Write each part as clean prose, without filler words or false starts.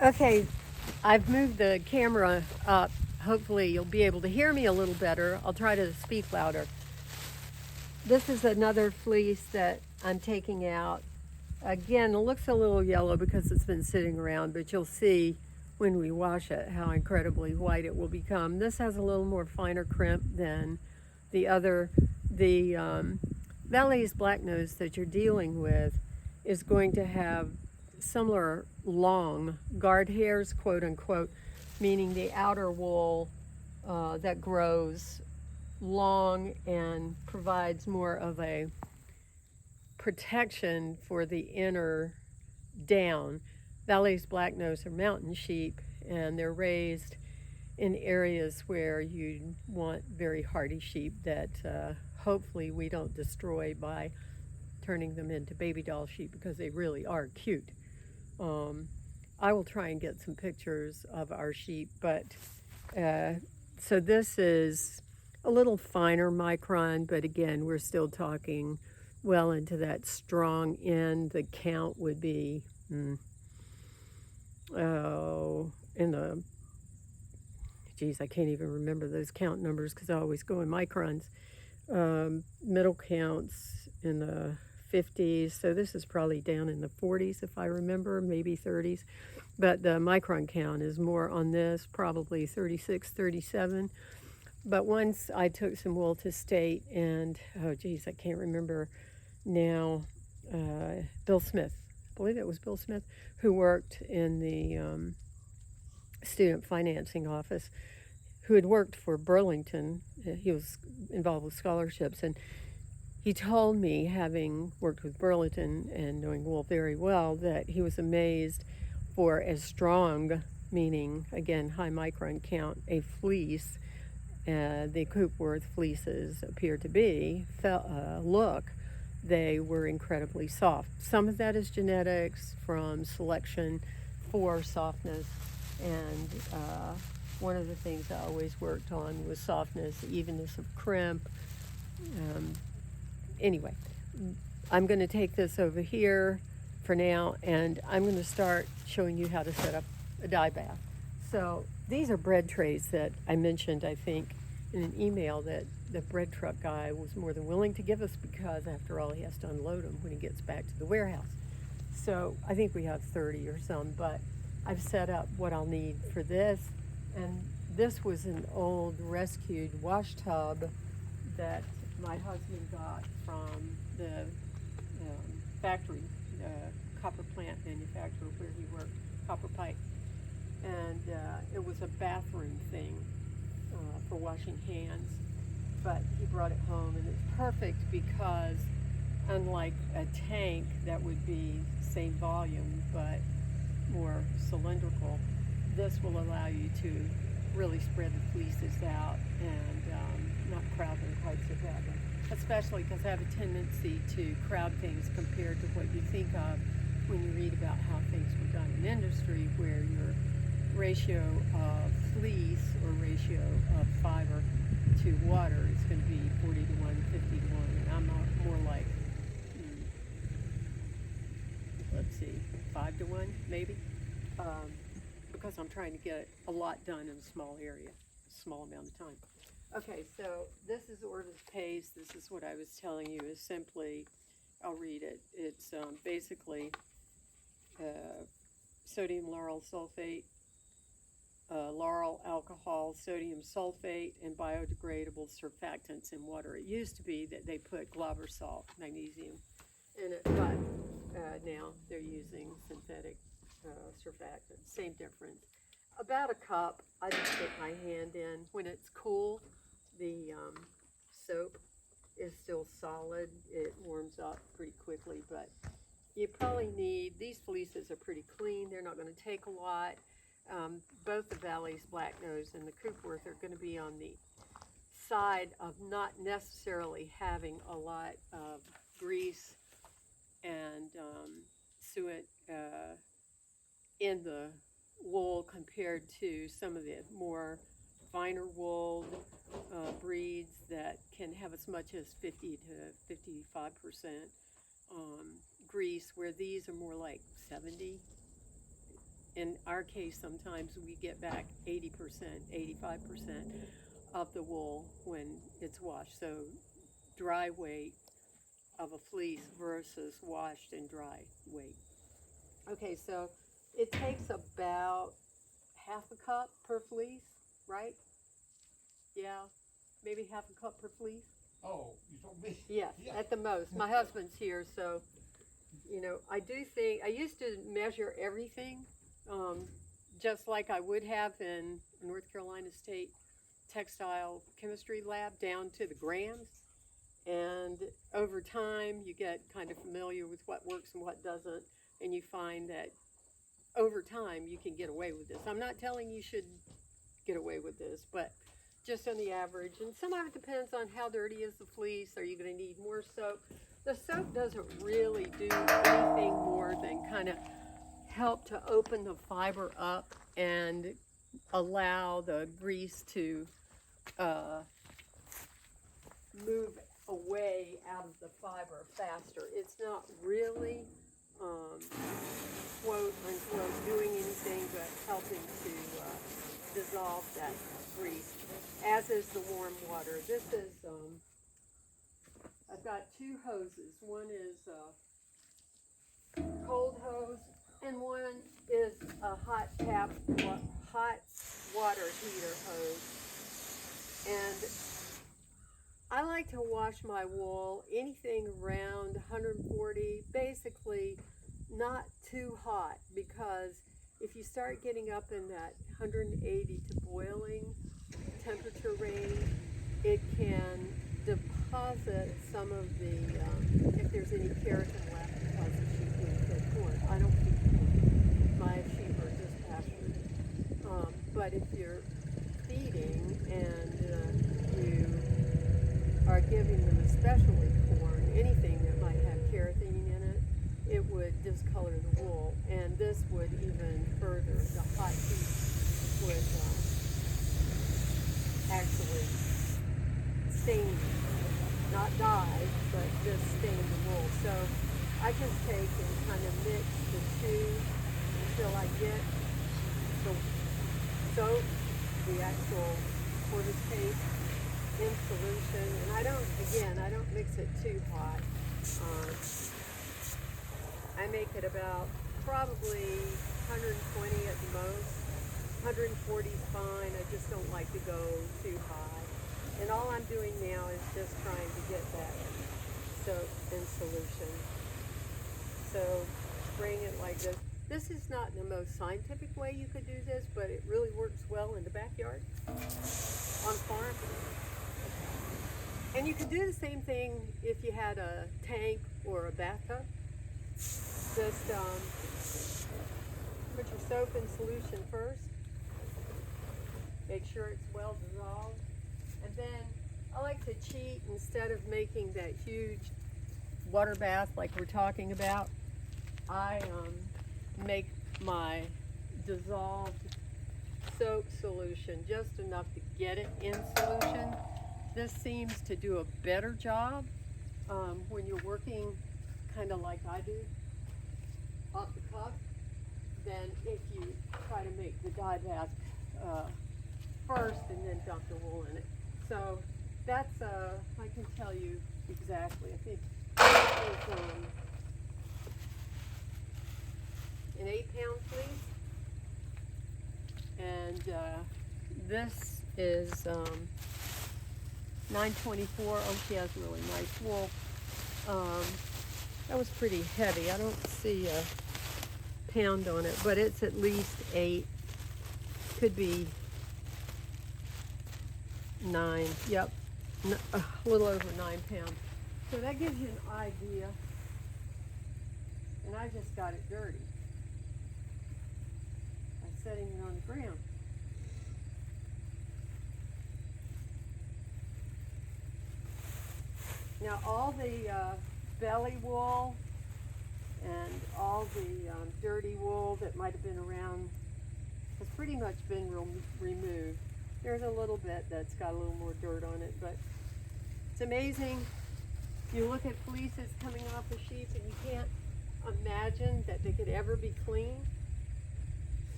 Okay, I've moved the camera up. Hopefully, you'll be able to hear me a little better. I'll try to speak louder. This is another fleece that I'm taking out. Again, it looks a little yellow because it's been sitting around, but you'll see when we wash it how incredibly white it will become. This has a little more finer crimp than the other. The Valleys black nose that you're dealing with is going to have similar long guard hairs, quote unquote, meaning the outer wool that grows long and provides more of a protection for the inner down. Valleys black nose are mountain sheep, and they're raised in areas where you want very hardy sheep that hopefully we don't destroy by turning them into baby doll sheep, because they really are cute. Um, I will try and get some pictures of our sheep, but uh, so this is a little finer micron, but again, we're still talking well into that strong end. The count would be, in the, geez, I can't even remember those count numbers because I always go in microns. Middle counts in the 50s, so this is probably down in the 40s if I remember, maybe 30s. But the micron count is more on this, probably 36, 37. But once I took some wool to state, and oh geez, I can't remember now, Bill Smith, I believe it was Bill Smith, who worked in the student financing office, who had worked for Burlington. He was involved with scholarships, and he told me, having worked with Burlington and knowing wool very well, that he was amazed for as strong, meaning again high micron count, a fleece, the Coopworth fleeces appear to be, look, they were incredibly soft. Some of that is genetics from selection for softness, and one of the things I always worked on was softness, evenness of crimp. Um, anyway, I'm going to take this over here for now, and I'm going to start showing you how to set up a dye bath. So these are bread trays that I mentioned, I think, in an email that the bread truck guy was more than willing to give us, because after all, he has to unload them when he gets back to the warehouse. So I think we have 30 or some, but I've set up what I'll need for this. And this was an old rescued wash tub that my husband got from the factory, copper plant manufacturer where he worked, copper pipe. And it was a bathroom thing for washing hands, but he brought it home, and it's perfect because unlike a tank that would be same volume but more cylindrical, this will allow you to really spread the fleeces out and not crowd them quite so badly, especially because I have a tendency to crowd things compared to what you think of when you read about how things were done in industry, where your ratio of fleece or ratio of fiber to water is going to be 40 to 1, 50 to 1, and I'm more like, let's see, 5 to 1 maybe, because I'm trying to get a lot done in a small area, a small amount of time. Okay, so this is Orvis paste. This is what I was telling you is simply, I'll read it. It's basically sodium lauryl sulfate, lauryl alcohol, sodium sulfate, and biodegradable surfactants in water. It used to be that they put glauber salt, magnesium, in it, but now they're using synthetic surfactants. Same difference. About a cup. I just stick my hand in. When it's cool, the soap is still solid. It warms up pretty quickly, but you probably need, these fleeces are pretty clean. They're not going to take a lot. Both the Valleys Black Nose and the Coopworth are going to be on the side of not necessarily having a lot of grease and suet in the wool compared to some of the more finer wool breeds that can have as much as 50 to 55% grease, where these are more like 70. in our case, sometimes we get back 80%, 85% of the wool when it's washed. So dry weight of a fleece versus washed and dry weight. Okay, so it takes about half a cup per fleece, right? Yeah, maybe half a cup per fleece. Oh, you told me? Yes, Yeah. at the most. My husband's here, so, you know, I do think, I used to measure everything, just like I would have in North Carolina State Textile Chemistry Lab, down to the grams. And over time, you get kind of familiar with what works and what doesn't, and you find that over time, you can get away with this. I'm not telling you should get away with this, but just on the average. And some of it depends on how dirty is the fleece. Are you going to need more soap? The soap doesn't really do anything more than kind of help to open the fiber up and allow the grease to move away out of the fiber faster. It's not really quote unquote doing anything but helping to dissolve that grease, as is the warm water. This is I've got two hoses. One is a cold hose and one is a hot water heater hose. And I like to wash my wool anything around 140, basically not too hot, because if you start getting up in that 180 to boiling temperature range, it can deposit some of the, if there's any keratin left because the sheep being fed corn. I don't feed corn. My sheep are just pastured. But if you're feeding and you are giving them, especially corn, anything that might have keratin in it, it would discolor the wool, and this would even further, the hot heat would actually stain, not dye, but just stain the wool. So I just take and kind of mix the two until I get the soap, the actual Orvis paste, in solution. And I don't mix it too hot. I make it about probably 120 at the most. 140 is fine. I just don't like to go too high. And all I'm doing now is just trying to get that soap in solution. So bring it like this. This is not the most scientific way you could do this, but it really works well in the backyard on farm. And you could do the same thing if you had a tank or a bathtub. Just put your soap in solution first. Make sure it's well dissolved. And then I like to cheat. Instead of making that huge water bath like we're talking about, I make my dissolved soap solution just enough to get it in solution. This seems to do a better job when you're working kind of like I do, off the cuff, than if you try to make the dye bath first and then dump the wool in it. So that's, I can tell you exactly. I think this is an 8-pound fleece, and this is 924. Oh, she has really nice wool. That was pretty heavy. I don't see a pound on it, but it's at least 8. Could be 9. Yep, a little over 9 pounds. So that gives you an idea. And I just got it dirty by setting it on the ground. Now all the belly wool and all the dirty wool that might have been around has pretty much been removed. There's a little bit that's got a little more dirt on it, but it's amazing. You look at fleeces coming off of sheep and you can't imagine that they could ever be clean.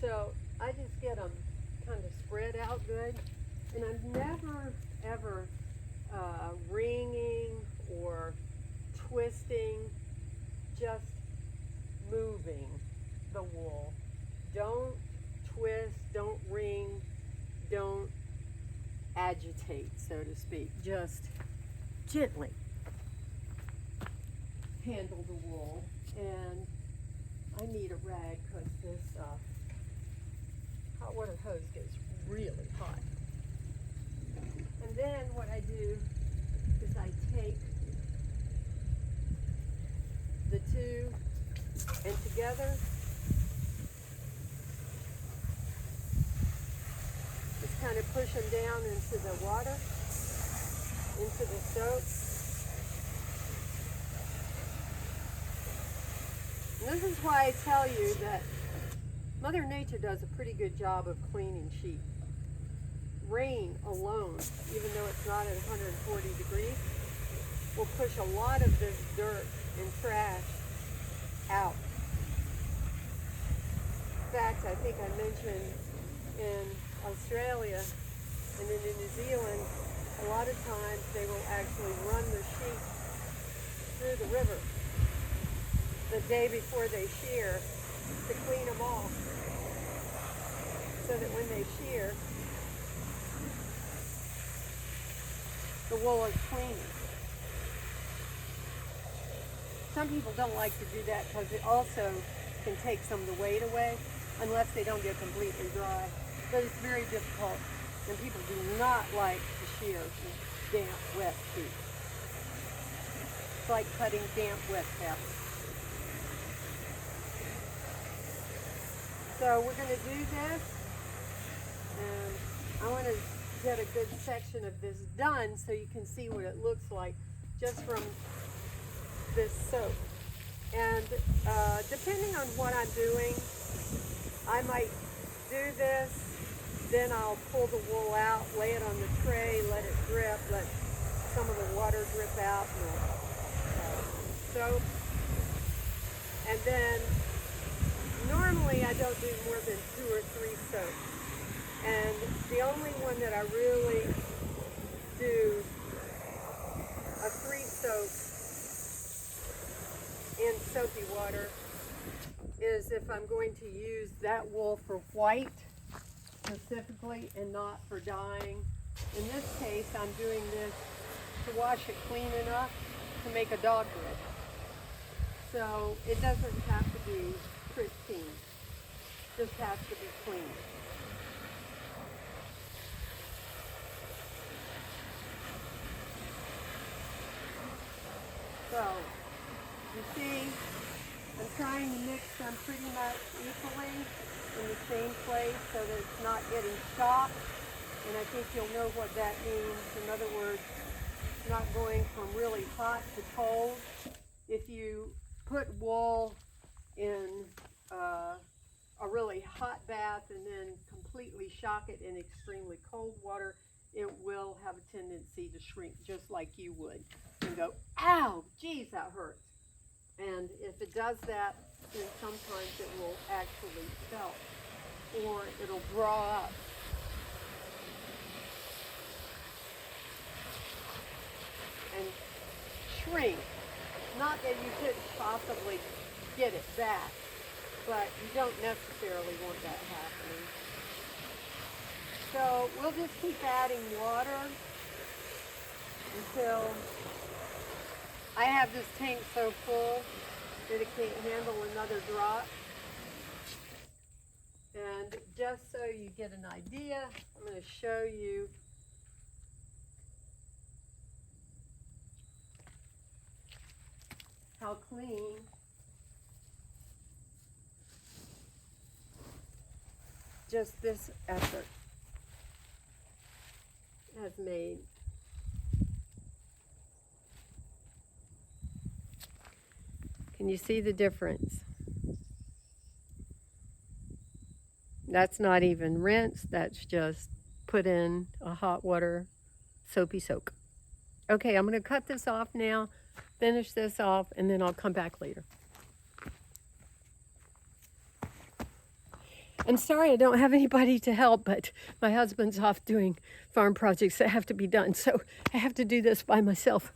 So I just get them kind of spread out good. And I'm never, ever wringing or twisting, just moving the wool. Don't twist, don't wring, don't agitate, so to speak. Just gently handle the wool. And I need a rag because this hot water hose gets really hot. And then what I do is I take the two and together just kind of push them down into the water, into the soap. And this is why I tell you that Mother Nature does a pretty good job of cleaning sheep. Rain alone, even though it's not at 140 degrees, will push a lot of this dirt and trash out. In fact, I think I mentioned in Australia and in New Zealand, a lot of times they will actually run the sheep through the river the day before they shear to clean them off, so that when they shear, the wool is clean. Some people don't like to do that because it also can take some of the weight away unless they don't get completely dry. But it's very difficult, and people do not like to shear damp, wet sheep. It's like cutting damp, wet fabric. So we're going to do this, and I want to get a good section of this done so you can see what it looks like just from this soap. And depending on what I'm doing, I might do this, then I'll pull the wool out, lay it on the tray, let it drip, let some of the water drip out in the soap. And then normally I don't do more than 2 or 3 soaps. And the only one that I really do a 3 soap in soapy water is if I'm going to use that wool for white specifically and not for dyeing. In this case, I'm doing this to wash it clean enough to make a dog bed. So it doesn't have to be pristine, just has to be clean. So, you see, I'm trying to mix them pretty much equally in the same place so that it's not getting chopped. And I think you'll know what that means. In other words, it's not going from really hot to cold. If you put wool in a really hot bath and then completely shock it in extremely cold water, it will have a tendency to shrink just like you would and go, ow, geez, that hurts. And if it does that, then sometimes it will actually felt or it'll draw up. And shrink. Not that you couldn't possibly get it back, but you don't necessarily want that happening. So we'll just keep adding water until I have this tank so full that it can't handle another drop. And just so you get an idea, I'm going to show you how clean just this effort has made. Can you see the difference? That's not even rinsed, that's just put in a hot water soapy soak. Okay, I'm going to cut this off now, finish this off, and then I'll come back later. And sorry I don't have anybody to help, but my husband's off doing farm projects that have to be done, so I have to do this by myself.